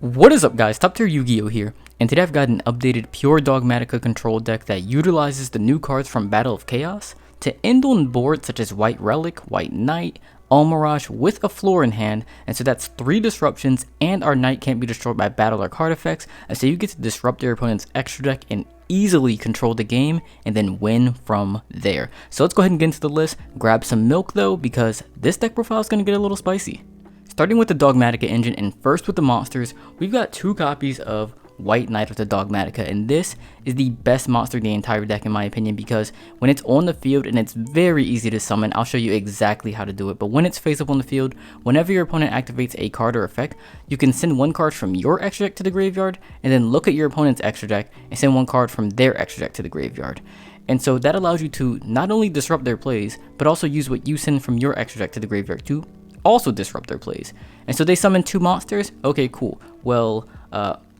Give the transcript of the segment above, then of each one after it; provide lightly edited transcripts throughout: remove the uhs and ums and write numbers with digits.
What is up, guys? TopTierYugioh here, and today I've got an updated pure Dogmatika control deck that utilizes the new cards from Battle of Chaos to end on boards such as White Relic, White Knight, Mirage with a floor in hand, and so that's 3 disruptions, and our Knight can't be destroyed by battle or card effects, and so you get to disrupt your opponent's extra deck and easily control the game and then win from there. So let's go ahead and get into the list. Grab some milk though, because this deck profile is going to get a little spicy. Starting with the Dogmatika engine, and first with the monsters, we've got 2 copies of White Knight with the Dogmatika, and this is the best monster in the entire deck in my opinion, because when it's on the field, and it's very easy to summon, I'll show you exactly how to do it, but when it's face up on the field, whenever your opponent activates a card or effect, you can send 1 card from your extra deck to the graveyard, and then look at your opponent's extra deck, and send 1 card from their extra deck to the graveyard. And so that allows you to not only disrupt their plays, but also use what you send from your extra deck to the graveyard to also disrupt their plays. And so they summon 2 monsters. Okay, cool. Well,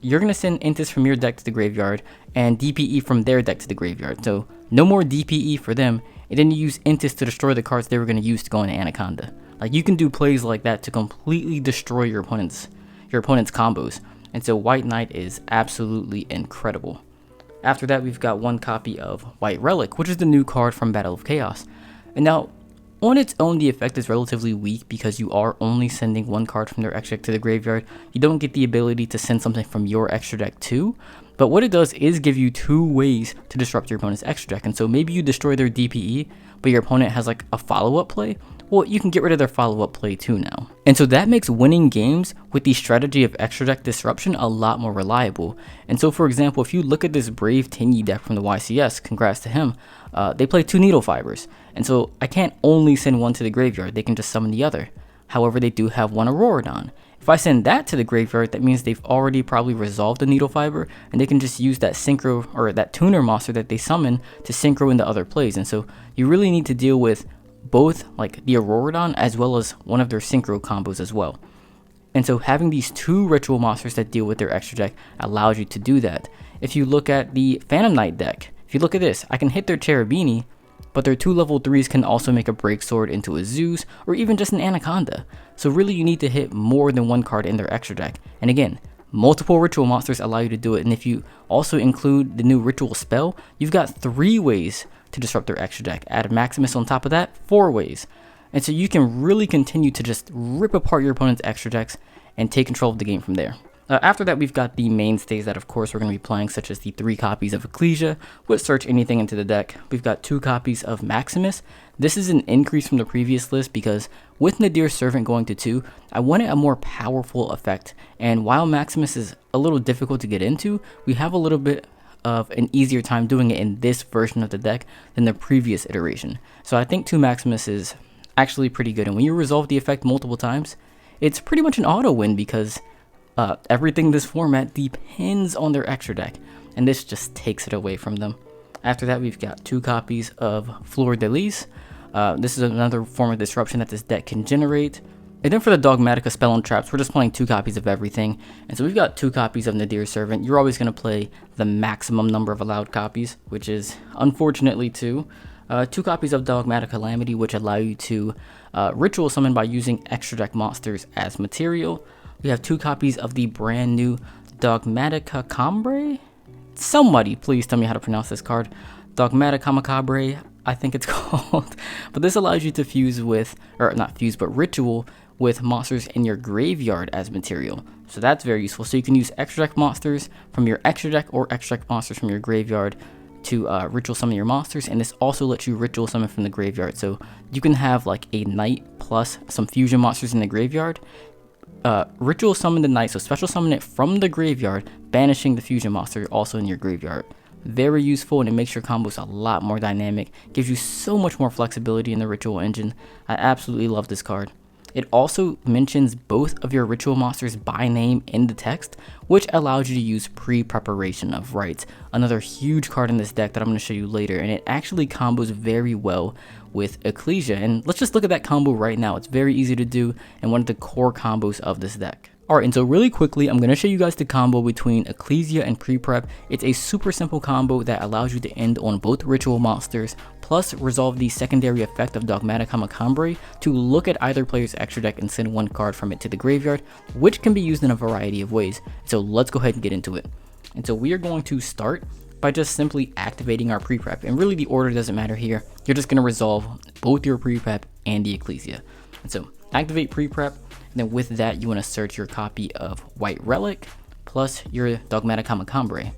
you're gonna send Intis from your deck to the graveyard and DPE from their deck to the graveyard. So no more DPE for them, and then you use Intis to destroy the cards they were gonna use to go into Anaconda. Like, you can do plays like that to completely destroy your opponent's combos. And so White Knight is absolutely incredible. After that, we've got 1 copy of White Relic, which is the new card from Battle of Chaos. And now, on its own, the effect is relatively weak because you are only sending 1 card from their extra deck to the graveyard. You don't get the ability to send something from your extra deck too. But what it does is give you 2 ways to disrupt your opponent's extra deck. And so maybe you destroy their DPE, but your opponent has like a follow-up play. Well, you can get rid of their follow-up play too now. And so that makes winning games with the strategy of extra deck disruption a lot more reliable. And so, for example, if you look at this Brave Tingy deck from the YCS, congrats to him, they play 2 Needle Fibers. And so I can't only send 1 to the graveyard, they can just summon the other. However, they do have 1 Auroradon. If I send that to the graveyard, that means they've already probably resolved the Needle Fiber, and they can just use that synchro, or that tuner monster that they summon to synchro into other plays. And so you really need to deal with both like the Auroradon as well as one of their synchro combos as well. And so having these 2 ritual monsters that deal with their extra deck allows you to do that. If you look at the Phantom Knight deck, if you look at this, I can hit their Cherubini, but their 2 level 3s can also make a Break Sword into a Zeus, or even just an Anaconda. So really you need to hit more than 1 card in their extra deck. And again, multiple ritual monsters allow you to do it, and if you also include the new ritual spell, you've got 3 ways to disrupt their extra deck. Add Maximus on top of that, 4 ways. And so you can really continue to just rip apart your opponent's extra decks and take control of the game from there. After that, we've got the mainstays that of course we're going to be playing, such as the 3 copies of Ecclesia with Search Anything into the deck. We've got 2 copies of Maximus. This is an increase from the previous list because with Nadir's Servant going to 2, I wanted a more powerful effect. And while Maximus is a little difficult to get into, we have a little bit of an easier time doing it in this version of the deck than the previous iteration. So I think 2 Maximus is actually pretty good, and when you resolve the effect multiple times, it's pretty much an auto win because everything in this format depends on their extra deck, and this just takes it away from them. After that, we've got 2 copies of Fleur de Lis. This is another form of disruption that this deck can generate. And then for the Dogmatika Spell and Traps, we're just playing 2 copies of everything. And so we've got 2 copies of Nadir's Servant. You're always going to play the maximum number of allowed copies, which is unfortunately 2. 2 copies of Dogmatic Calamity, which allow you to ritual summon by using extra deck monsters as material. We have 2 copies of the brand new Dogmatika Cambre. Somebody please tell me how to pronounce this card. Dogmatika Macabre, I think it's called. But this allows you to fuse with, or not fuse, but ritual with monsters in your graveyard as material. So that's very useful. So you can use extra deck monsters from your extra deck or extra deck monsters from your graveyard to ritual summon your monsters, and this also lets you ritual summon from the graveyard. So you can have like a Knight plus some fusion monsters in the graveyard, ritual summon the Knight, so special summon it from the graveyard, banishing the fusion monster also in your graveyard. Very useful, and it makes your combos a lot more dynamic, gives you so much more flexibility in the ritual engine. I absolutely love this card. It also mentions both of your ritual monsters by name in the text, which allows you to use pre-preparation of rites. Another huge card in this deck that I'm going to show you later, and it actually combos very well with Ecclesia. And let's just look at that combo right now. It's very easy to do and one of the core combos of this deck. Alright, and so really quickly, I'm going to show you guys the combo between Ecclesia and Pre-Prep. It's a super simple combo that allows you to end on both ritual monsters, plus resolve the secondary effect of Dogmatika Macambre to look at either player's extra deck and send one card from it to the graveyard, which can be used in a variety of ways. So let's go ahead and get into it. And so we are going to start by just simply activating our Pre-Prep, and really the order doesn't matter here. You're just going to resolve both your Pre-Prep and the Ecclesia. And so activate Pre-Prep. And then with that, you want to search your copy of White Relic plus your Dogmatika Macambre.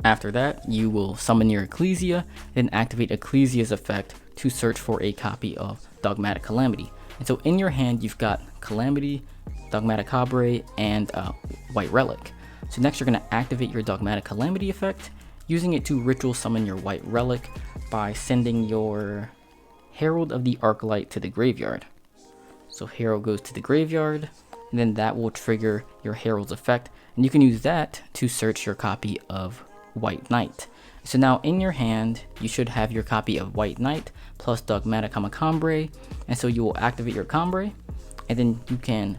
After that, you will summon your Ecclesia, then activate Ecclesia's effect to search for a copy of Dogmatic Calamity. And so in your hand, you've got Calamity, Dogmatic Cabre, and White Relic. So next, you're going to activate your Dogmatic Calamity effect, using it to ritual summon your White Relic by sending your Herald of the Arclight to the graveyard. So Herald goes to the graveyard, and then that will trigger your Herald's effect, and you can use that to search your copy of White Knight. So now in your hand, you should have your copy of White Knight plus Dogmatika Macambre, and so you will activate your Cambre, and then you can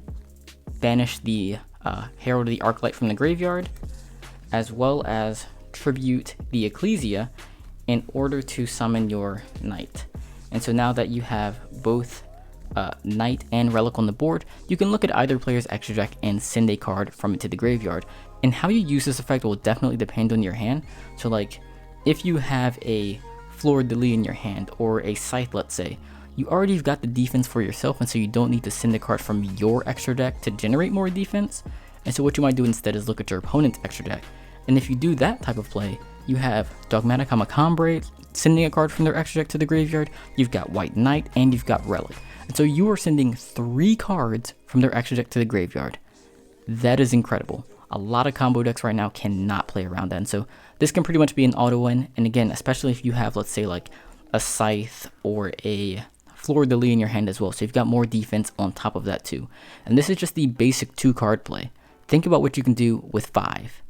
banish the Herald of the Arclight from the graveyard, as well as tribute the Ecclesia in order to summon your Knight. And so now that you have both Knight and Relic on the board, you can look at either player's extra deck and send a card from it to the graveyard. And how you use this effect will definitely depend on your hand. So like, if you have a Fleur-de-Lis in your hand, or a Scythe, let's say, you already have got the defense for yourself, and so you don't need to send a card from your extra deck to generate more defense. And so what you might do instead is look at your opponent's extra deck. And if you do that type of play, you have Dogmatika Macambre sending a card from their extra deck to the graveyard, you've got White Knight, and you've got Relic. And so you are sending 3 cards from their extra deck to the graveyard. That is incredible. A lot of combo decks right now cannot play around that. And so this can pretty much be an auto win. And again, especially if you have, let's say, like a Scythe or a Fleur-de-Lis in your hand as well. So you've got more defense on top of that too. And this is just the basic 2 card play. Think about what you can do with 5.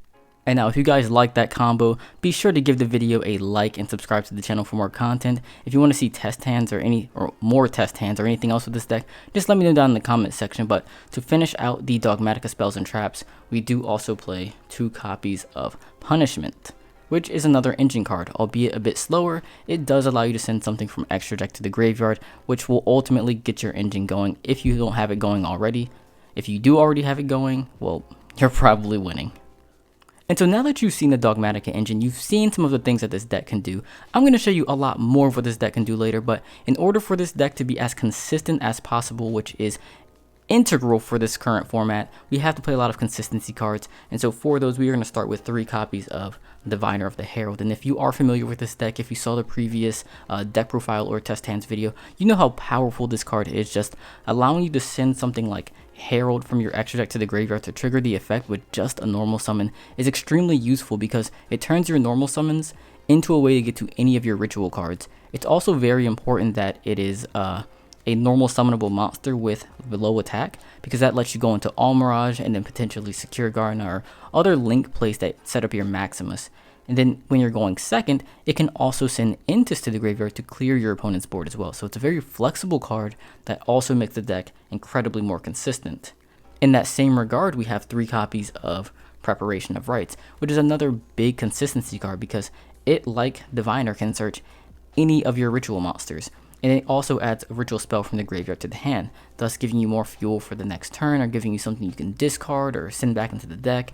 And now, if you guys like that combo, be sure to give the video a like and subscribe to the channel for more content. If you want to see test hands or more test hands or anything else with this deck, just let me know down in the comment section. But to finish out the Dogmatika spells and traps, we do also play 2 copies of Punishment, which is another engine card. Albeit a bit slower, it does allow you to send something from extra deck to the graveyard, which will ultimately get your engine going if you don't have it going already. If you do already have it going, well, you're probably winning. And so now that you've seen the Dogmatika engine, you've seen some of the things that this deck can do. I'm going to show you a lot more of what this deck can do later, but in order for this deck to be as consistent as possible, which is integral for this current format, we have to play a lot of consistency cards. And so for those, we are going to start with 3 copies of Diviner of the Herald. And if you are familiar with this deck, if you saw the previous deck profile or test hands video, you know how powerful this card is, just allowing you to send something like Herald from your extra deck to the graveyard to trigger the effect with just a normal summon is extremely useful because it turns your normal summons into a way to get to any of your ritual cards. It's also very important that it is a normal summonable monster with low attack, because that lets you go into All Mirage and then potentially Secure Garden or other link plays that set up your Maximus. And then when you're going second, it can also send Intis to the graveyard to clear your opponent's board as well. So it's a very flexible card that also makes the deck incredibly more consistent. In that same regard, we have 3 copies of Preparation of Rites, which is another big consistency card because it, like Diviner, can search any of your ritual monsters. And it also adds a ritual spell from the graveyard to the hand, thus giving you more fuel for the next turn or giving you something you can discard or send back into the deck.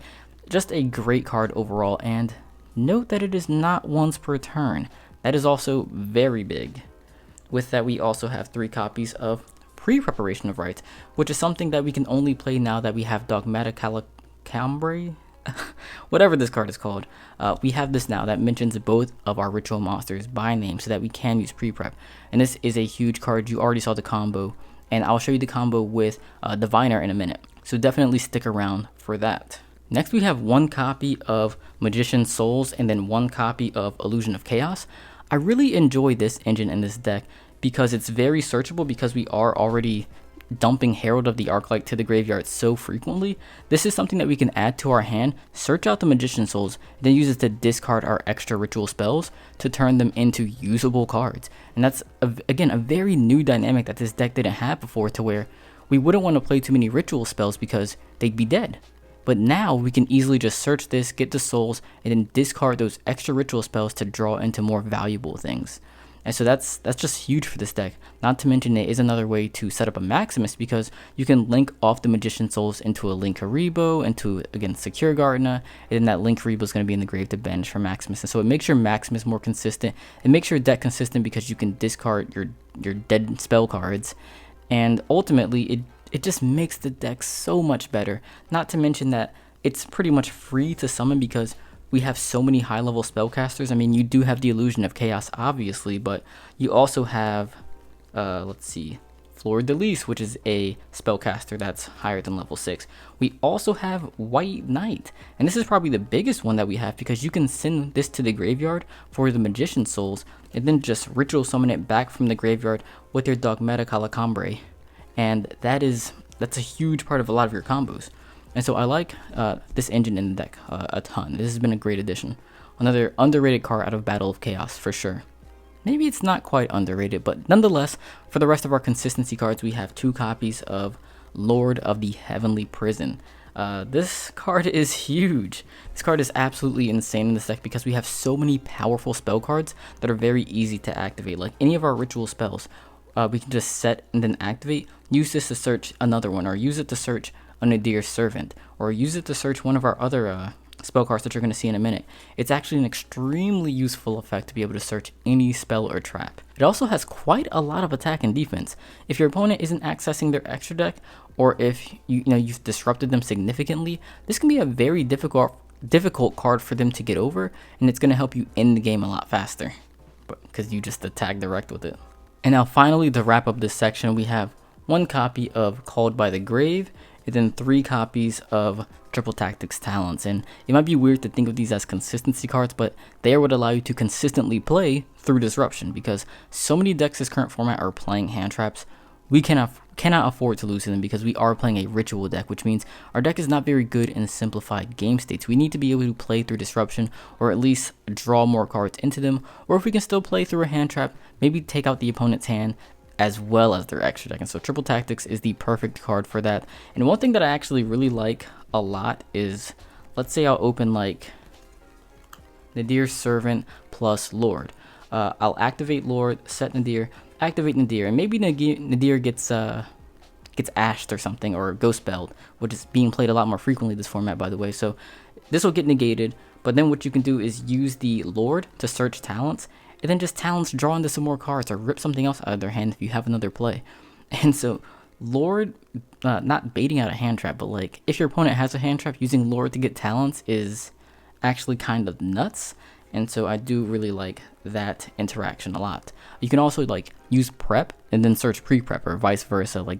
Just a great card overall, and note that it is not once per turn. That is also very big. With that, we also have 3 copies of Pre-Preparation of Rites, which is something that we can only play now that we have Dogmatika Cambre, whatever this card is called. We have this now that mentions both of our ritual monsters by name so that we can use Pre-Prep. And this is a huge card. You already saw the combo, and I'll show you the combo with Diviner in a minute. So definitely stick around for that. Next, we have 1 copy of Magician's Souls and then 1 copy of Illusion of Chaos. I really enjoy this engine in this deck because it's very searchable, because we are already dumping Herald of the Arclight to the graveyard so frequently. This is something that we can add to our hand, search out the Magician's Souls, then use it to discard our extra ritual spells to turn them into usable cards. And that's, again, a very new dynamic that this deck didn't have before, to where we wouldn't want to play too many ritual spells because they'd be dead. But now we can easily just search this, get the souls, and then discard those extra ritual spells to draw into more valuable things. And so that's just huge for this deck. Not to mention it is another way to set up a Maximus because you can link off the Magician Souls into a Link Haribo, into, again, Secure Gardener, and then that Link Haribo is going to be in the grave to banish for Maximus. And so it makes your Maximus more consistent. It makes your deck consistent because you can discard your dead spell cards. And ultimately, it just makes the deck so much better. Not to mention that it's pretty much free to summon because we have so many high-level spellcasters. I mean, you do have the Illusion of Chaos, obviously, but you also have, let's see, Fleur de Lis, which is a spellcaster that's higher than level 6. We also have White Knight, and this is probably the biggest one that we have because you can send this to the graveyard for the Magician Souls, and then just ritual summon it back from the graveyard with your Dogmatika Lacombre, and that's a huge part of a lot of your combos. And so I like this engine in the deck a ton. This has been a great addition. Another underrated card out of Battle of Chaos for sure. Maybe it's not quite underrated, but nonetheless, for the rest of our consistency cards, we have 2 copies of Lord of the Heavenly Prison. This card is huge. This card is absolutely insane in this deck because we have so many powerful spell cards that are very easy to activate. Like any of our ritual spells, we can just set and then activate. Use this to search another one, or use it to search a Nadir's Servant, or use it to search one of our other spell cards that you're going to see in a minute. It's actually an extremely useful effect to be able to search any spell or trap. It also has quite a lot of attack and defense. If your opponent isn't accessing their extra deck, or if you've disrupted them significantly, this can be a very difficult card for them to get over, and it's going to help you end the game a lot faster, because you just attack direct with it. And now finally, to wrap up this section, we have 1 copy of Called by the Grave, and then 3 copies of Triple Tactics Talents. And it might be weird to think of these as consistency cards, but they are what allow you to consistently play through disruption, because so many decks in this current format are playing hand traps. We cannot afford to lose to them because we are playing a ritual deck, which means our deck is not very good in simplified game states. We need to be able to play through disruption, or at least draw more cards into them, or if we can still play through a hand trap, maybe take out the opponent's hand as well as their extra deck. And so Triple Tactics is the perfect card for that. And one thing that I actually really like a lot is, let's say I'll open like Nadir's Servant plus Lord. I'll activate Lord, set Nadir, activate Nadir, and maybe Nadir gets ashed or something, or ghost spelled, which is being played a lot more frequently this format, by the way. So this will get negated, but then what you can do is use the Lord to search talents, and then just talents draw into some more cards, or rip something else out of their hand if you have another play. And so Lord, not baiting out a hand trap, but like if your opponent has a hand trap, using Lord to get talents is actually kind of nuts. And so I do really like that interaction a lot. You can also like use prep and then search pre-prep, or vice versa, like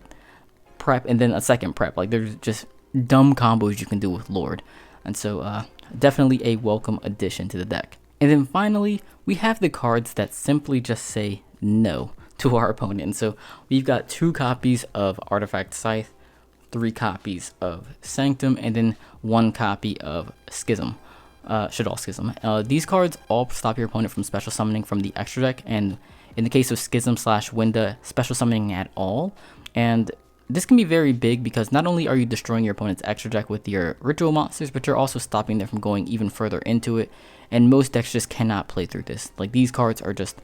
prep and then a second prep. Like there's just dumb combos you can do with Lord. And so definitely a welcome addition to the deck. And then finally, we have the cards that simply just say no to our opponent. And so we've got 2 copies of Artifact Scythe, 3 copies of Sanctum, and then 1 copy of Schism. Shaddoll Schism. These cards all stop your opponent from special summoning from the extra deck, and in the case of Schism / Winda, special summoning at all. And this can be very big because not only are you destroying your opponent's extra deck with your ritual monsters, but you're also stopping them from going even further into it, and most decks just cannot play through this. Like these cards are just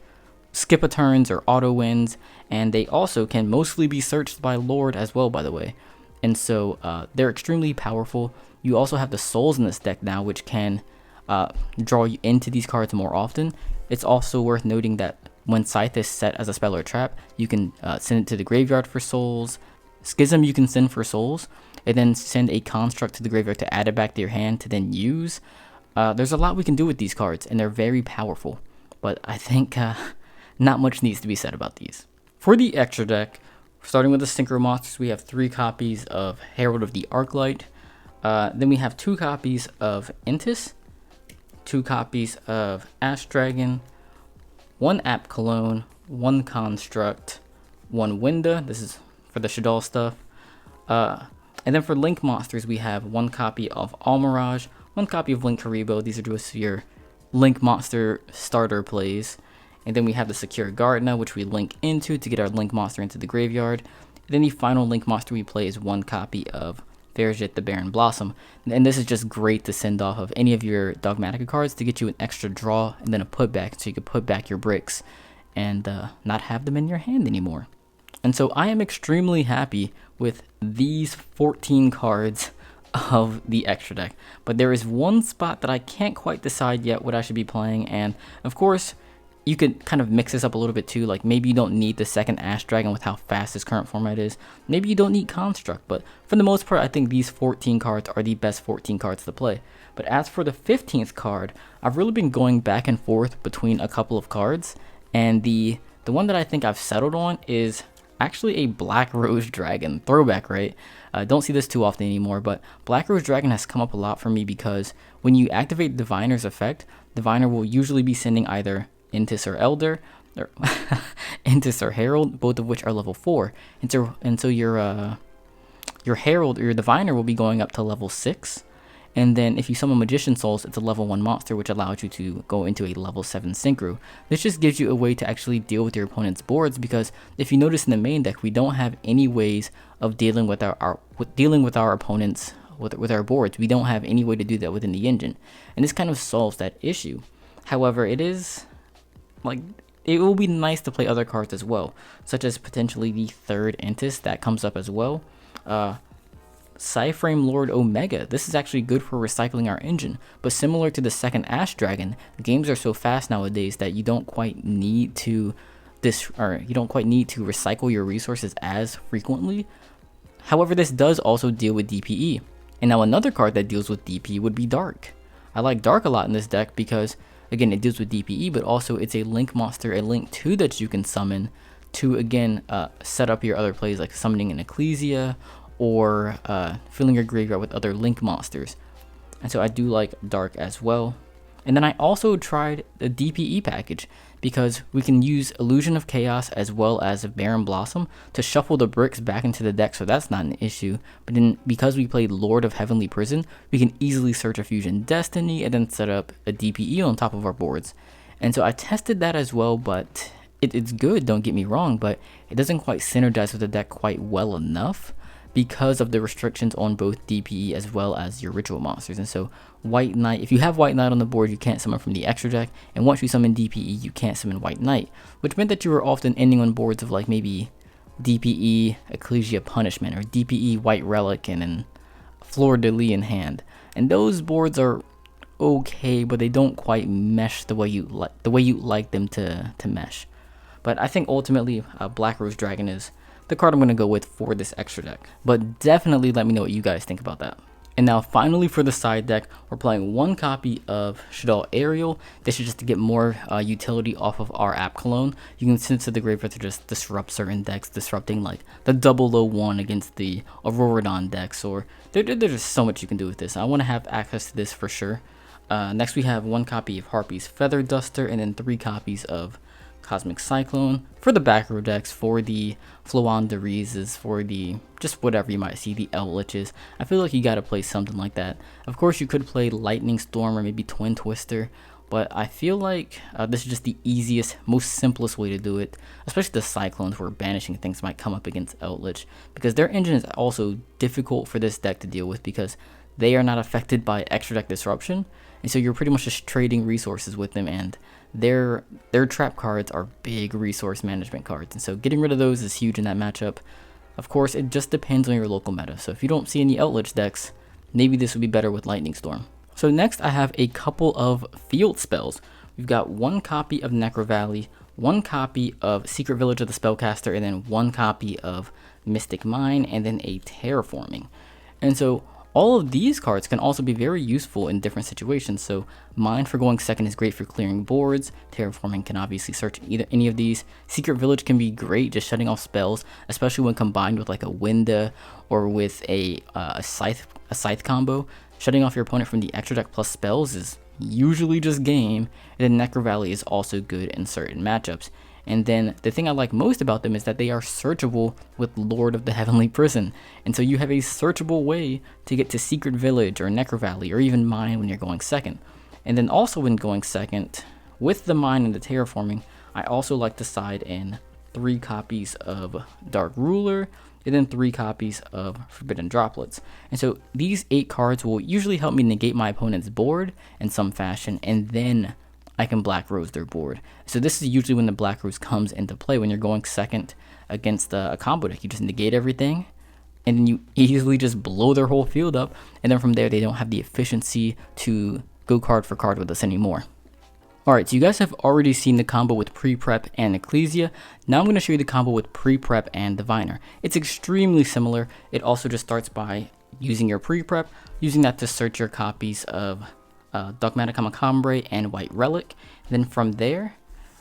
skip a turns or auto wins, and they also can mostly be searched by Lord as well, by the way. And so they're extremely powerful. You also have the souls in this deck now, which can draw you into these cards more often. It's also worth noting that when Scythe is set as a spell or trap, you can send it to the graveyard for souls. Schism you can send for souls, and then send a construct to the graveyard to add it back to your hand to then use. There's a lot we can do with these cards, and they're very powerful. But I think not much needs to be said about these. For the extra deck, starting with the Synchro Monsters, we have 3 copies of Herald of the Arclight. Then we have 2 copies of Intis, 2 copies of Ash Dragon, 1 Apkalone, 1 Construct, 1 Winda. This is for the Shaddoll stuff. And then for Link Monsters, we have 1 copy of Almirage, 1 copy of Link Haribo. These are just your Link Monster starter plays. And then we have the Secure Gardener, which we link into to get our Link Monster into the graveyard. then the final link monster we play is 1 copy of Fairjit the Barren Blossom, and this is just great to send off of any of your Dogmatika cards to get you an extra draw and then a putback, so you can put back your bricks and not have them in your hand anymore. And so I am extremely happy with these 14 cards of the extra deck, but there is one spot that I can't quite decide yet what I should be playing. And of course you could kind of mix this up a little bit too, like maybe you don't need the second Ash Dragon with how fast this current format is, maybe you don't need Construct, but for the most part I think these 14 cards are the best 14 cards to play. But as for the 15th card, I've really been going back and forth between a couple of cards, and the one that I think I've settled on is actually a Black Rose Dragon. Throwback, right? Don't see this too often anymore, but Black Rose Dragon has come up a lot for me because when you activate Diviner's effect, Diviner will usually be sending either Intis or Elder, or Intis or Herald, both of which are level 4. And so your Herald or your Diviner will be going up to level 6. And then if you summon Magician Souls, it's a level 1 monster, which allows you to go into a level 7 Synchro. This just gives you a way to actually deal with your opponent's boards, because if you notice in the main deck, we don't have any ways of dealing with our opponents with our boards. We don't have any way to do that within the engine, and this kind of solves that issue. However, it will be nice to play other cards as well, such as potentially the 3rd Intis that comes up as well. Psyframe Lord Omega. This is actually good for recycling our engine, but similar to the 2nd Ash Dragon, games are so fast nowadays that you don't quite need to recycle your resources as frequently. However, this does also deal with DPE. And now another card that deals with DPE would be Dark. I like Dark a lot in this deck because, again, it deals with DPE, but also it's a link monster, a link 2 that you can summon to, again, set up your other plays like summoning an Ecclesia or filling your graveyard with other link monsters. And so I do like Dark as well. And then I also tried the DPE package because we can use Illusion of Chaos as well as Barren Blossom to shuffle the bricks back into the deck, so that's not an issue. But then because we played Lord of Heavenly Prison, we can easily search a Fusion Destiny and then set up a DPE on top of our boards. And so I tested that as well, but it's good, don't get me wrong, but it doesn't quite synergize with the deck quite well enough because of the restrictions on both DPE as well as your ritual monsters. And so White Knight, if you have White Knight on the board, you can't summon from the extra deck, and once you summon DPE, you can't summon White Knight, which meant that you were often ending on boards of like maybe DPE Ecclesia Punishment or DPE White Relic and then Fleur de Lis in hand. And those boards are okay, but they don't quite mesh the way you like them to mesh. But I think ultimately Black Rose Dragon is the card I'm going to go with for this extra deck. But definitely let me know what you guys think about that. And now finally for the side deck, we're playing 1 copy of Shaddoll Aerial. This is just to get more utility off of our Apkalone. You can send it to the graveyard to just disrupt certain decks, disrupting like the 001 against the Auroradon decks, or there's just so much you can do with this. I want to have access to this for sure. Next we have 1 copy of Harpy's Feather Duster, and then 3 copies of Cosmic Cyclone for the back row decks, for the Floanderises, for the just whatever you might see, the Eldritches. I feel like you gotta play something like that. Of course, you could play Lightning Storm or maybe Twin Twister, but I feel like this is just the easiest, most simplest way to do it, especially the Cyclones where banishing things might come up against Eldritch, because their engine is also difficult for this deck to deal with because they are not affected by extra deck disruption, and so you're pretty much just trading resources with them, and their trap cards are big resource management cards, and so getting rid of those is huge in that matchup. Of course, it just depends on your local meta, so if you don't see any Eldritch decks, maybe this would be better with Lightning Storm. So next I have a couple of field spells. We've got 1 copy of Necro Valley, 1 copy of Secret Village of the Spellcaster, and then 1 copy of Mystic Mine, and then a Terraforming. And so all of these cards can also be very useful in different situations. So Mine for going second is great for clearing boards. Terraforming can obviously search any of these. Secret Village can be great just shutting off spells, especially when combined with like a Winda or with a Scythe combo. Shutting off your opponent from the extra deck plus spells is usually just game. And then Necro Valley is also good in certain matchups. And then the thing I like most about them is that they are searchable with Lord of the Heavenly Prison. And so you have a searchable way to get to Secret Village or Necro Valley or even Mine when you're going second. And then also when going second, with the Mine and the Terraforming, I also like to side in 3 copies of Dark Ruler, and then 3 copies of Forbidden Droplets. And so these 8 cards will usually help me negate my opponent's board in some fashion, and then I can Black Rose their board. So this is usually when the Black Rose comes into play, when you're going second against a combo deck. You just negate everything, and then you easily just blow their whole field up, and then from there they don't have the efficiency to go card for card with us anymore. Alright, so you guys have already seen the combo with Pre-Prep and Ecclesia. Now I'm going to show you the combo with Pre-Prep and Diviner. It's extremely similar. It also just starts by using your Pre-Prep, using that to search your copies of Dogmatika Macambre and White Relic. Then from there,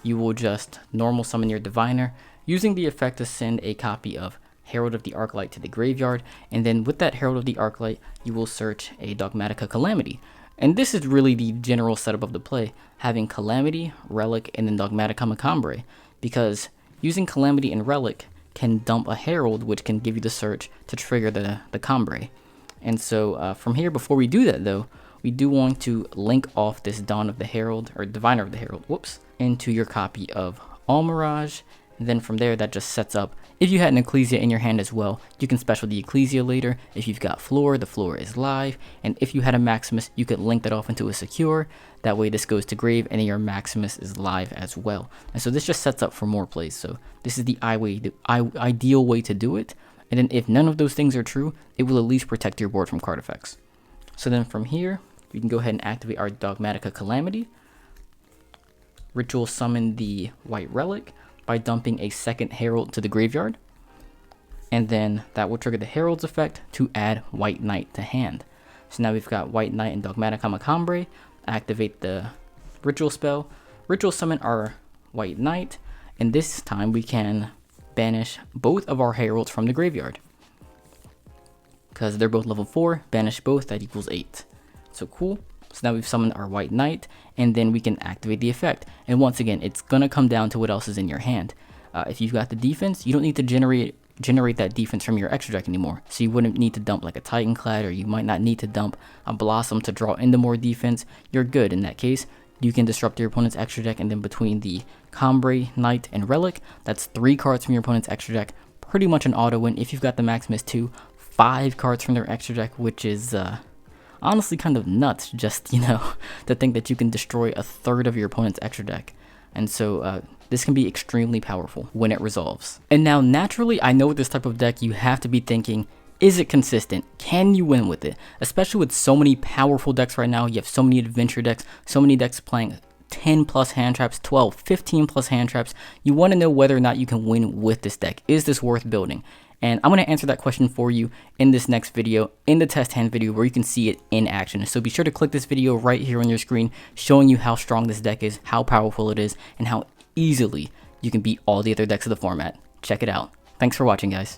you will just normal summon your Diviner, using the effect to send a copy of Herald of the Arclight to the graveyard. And then with that Herald of the Arclight, you will search a Dogmatika Calamity. And this is really the general setup of the play, having Calamity, Relic, and then Dogmatika Macambre, because using Calamity and Relic can dump a Herald, which can give you the search to trigger the Cambre. And so from here, before we do that though, we do want to link off this Dawn of the Herald, or Diviner of the Herald, into your copy of All Mirage. And then from there, that just sets up, if you had an Ecclesia in your hand as well, you can special the Ecclesia later. If you've got Floor, the Floor is live. And if you had a Maximus, you could link that off into a Secure. That way this goes to grave and your Maximus is live as well. And so this just sets up for more plays. So this is the ideal way to do it. And then if none of those things are true, it will at least protect your board from card effects. So then from here, we can go ahead and activate our Dogmatika Calamity. Ritual summon the White Relic by dumping a second Herald to the graveyard, and then that will trigger the Herald's effect to add White Knight to hand. So now we've got White Knight and Dogmatika Macambre. Activate the Ritual spell, Ritual summon our White Knight, and this time we can banish both of our Heralds from the graveyard. Because they're both level 4, banish both, that equals 8. So cool. So now we've summoned our White Knight, and then we can activate the effect. And once again, it's going to come down to what else is in your hand. If you've got the defense, you don't need to generate that defense from your extra deck anymore. So you wouldn't need to dump like a Titanclad, or you might not need to dump a Blossom to draw into more defense. You're good in that case. You can disrupt your opponent's extra deck, and then between the Cambre, Knight, and Relic, that's 3 cards from your opponent's extra deck. Pretty much an auto win. If you've got the Maximus too, 5 cards from their extra deck, which is honestly kind of nuts, just, you know, to think that you can destroy a third of your opponent's extra deck. And so this can be extremely powerful when it resolves. And now naturally, I know with this type of deck, you have to be thinking, is it consistent? Can you win with it? Especially with so many powerful decks right now. You have so many adventure decks, so many decks playing 10 plus hand traps, 12, 15 plus hand traps. You want to know whether or not you can win with this deck. Is this worth building? And I'm going to answer that question for you in this next video, in the test hand video, where you can see it in action. So be sure to click this video right here on your screen, showing you how strong this deck is, how powerful it is, and how easily you can beat all the other decks of the format. Check it out. Thanks for watching, guys.